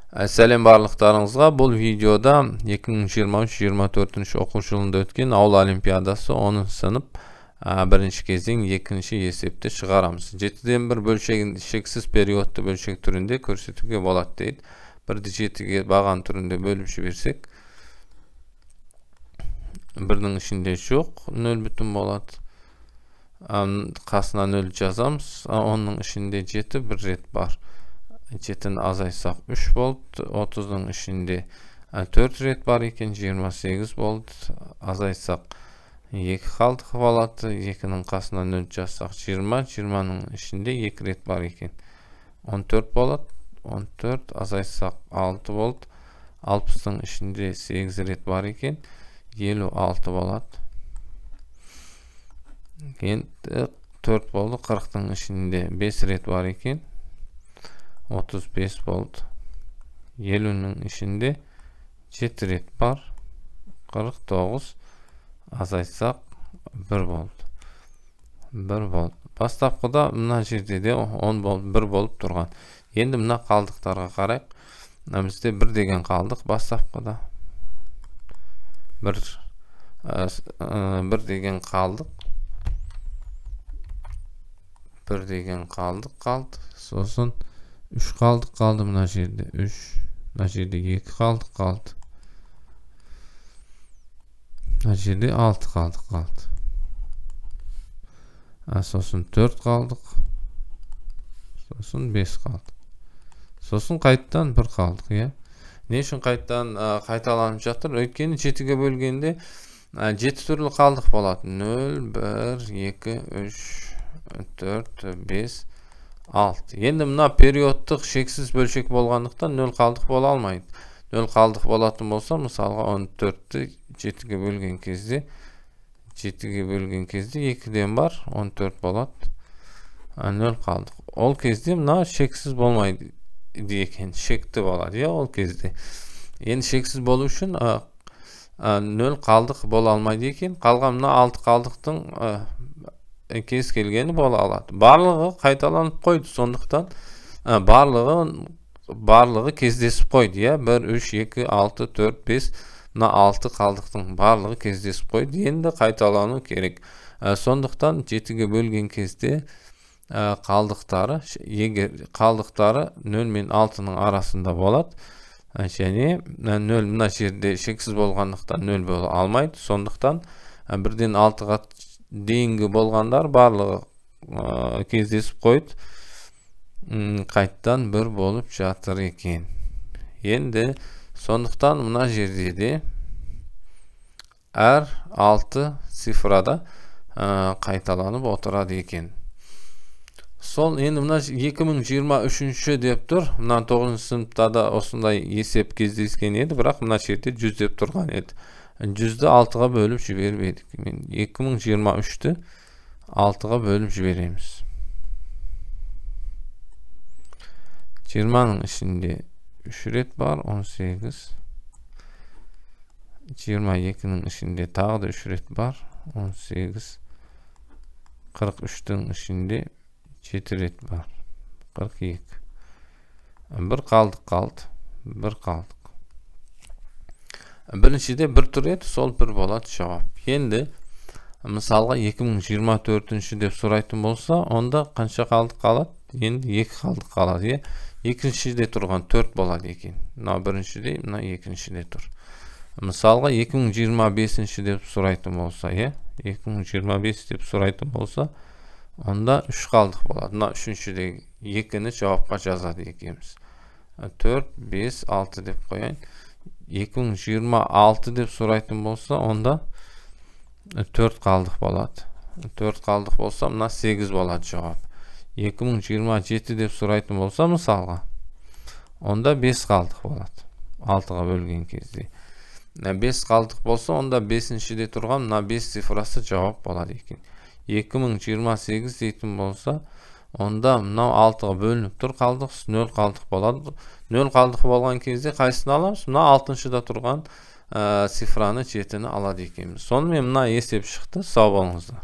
Сәлем барлықтарыңызға. Бұл видеода 2023-24 оқу жылында өткен ауыл олимпиадасы 10 сынып бірінші кезең екінші есепті шығарамыз. 7-ден 1 бөлшегін шексіз периодты бөлшек түрінде көрсетуге болады дейді. 1-ді 7-ге баған түрінде бөліп жіберсек, 1-дің ішінде жоқ, 0 бүтін болады. Қасына 0 жазамыз, 10-ның ішінде 7 бір рет бар. 7-ні азайсақ 3 болды, 30-ның ішінде 4 рет бар екен, 28 болды. Азайсақ 2 қалдық болады, 2-ның қасына 0 жазсақ 20, 20-ның ішінде 2 рет бар екен, 14 болады. 14 азайсақ 6 болды, 60-ның ішінде 8 рет бар екен, 56 болады. Енді 4 болды, 40-ның ішінде 5 рет бар екен, 35 болды. 50-ның ішінде 7 рет бар, 49. Азайсақ 1 болды. 1 болды. Бастапқыда мына жерде де 10 болды, 1 болып тұрған. Енді мына қалдықтарға қарайық. Бізде 1 деген қалдық бастапқыда. 1 деген қалдық. 1 деген қалдық қалды. Сосын 3 қалдық қалды мына жерде. 3. Мына жерде 2 қалдық қалды. Мына жерде 6 қалдық қалды. Сосын 4 қалдық. Сосын 5 қалдық. Сосын қайттан 1 қалдық, иә. Не үшін қайттан қайталанып жатыр? Өйткені 7-ге бөлгенде 7 түрлі қалдық болады. 0, 1, 2, 3, 4, 5, 6. Енді мына периодтық шексіз бөлшек болғандықтан 0 қалдық бола алмайды. 0 қалдық болатын болса, мысалға 14-ті 7-ге бөлген кезде 2-ден бар, 14 болады. 0 қалдық. Ол кезде мына шексіз болмайды екен, шекті болады, иә, ол кезде. Енді шексіз болу үшін 0 қалдық бола алмайды екен. Қалған мына 6 қалдықтың кез келгені бола алады. Барлығы қайталанып қойды, сондықтан барлығы кездесіп қойды, иә. 1, 3, 2, 6, 4, 5, мына 6 қалдықтың барлығы кездесіп қойды. Енді қайталану керек. Сондықтан 7-ге бөлген кезде қалдықтары 0 мен 6-ның арасында болады. Және 0 мына жерде шексіз болғандықтан 0 бола алмайды. Сондықтан 1-ден 6-ға дейінгі болғандар барлығы кездесіп қойды. Қайттан 1 болып жатыр екен. Енді сондықтан мына жерде де әр 6 цифрада қайталанып отырады екен. Сол енді мына 2023 деп тұр. Мына 9 сыныпта да осындай есеп кездескен еді, бірақ мына жерде 100 деп тұрған еді. 100-ді 6-ға бөліп жіберіп едік. 2023-ті 6-ға бөліп жібереміз. 20-ның ішінде 3 рет бар, 18. 22-ның ішінде тағы да 3 рет бар, 18. 43-дің ішінде 7 рет бар, 42. 1 қалдық қалды, 1 қалдық. Біріншіде 1 тұр еді, сол 1 болады жауап. Енді мысалға 2024 деп сұрайтын болса, онда қанша қалдық қалады? Енді 2 қалдық қалады, е. Екіншіде тұрған 4 болады екен. Мына біріншіде, мына екіншіде тұр. Мысалға 2025 деп сұрайтын болса, е. 2025 деп сұрайтын болса, онда 3 қалдық болады. Мына үшіншіде 2-ні жауапқа жазады екеміз. 4, 5, 6 деп қояйын. 2026 деп сұрайтын болса, онда 4 қалдық болады. 4 қалдық болса, мына 8 болады жауап. 2027 деп сұрайтын болса, мысалға, онда 5 қалдық болады. 6-ға бөлген кезде. 5 қалдық болса, онда 5-шіде тұрған мына 5 цифрасы жауап болады екен. 2028 дейтін болса, онда мынау 6-ға бөлініп тұр, қалдық 0 қалдық болады. 0 қалдық болған кезде қайсыны аламыз? Мына 6-шыда тұрған цифраны 7-ні алады екенбіз. Сонымен мына есеп шықты. Сау болыңыздар.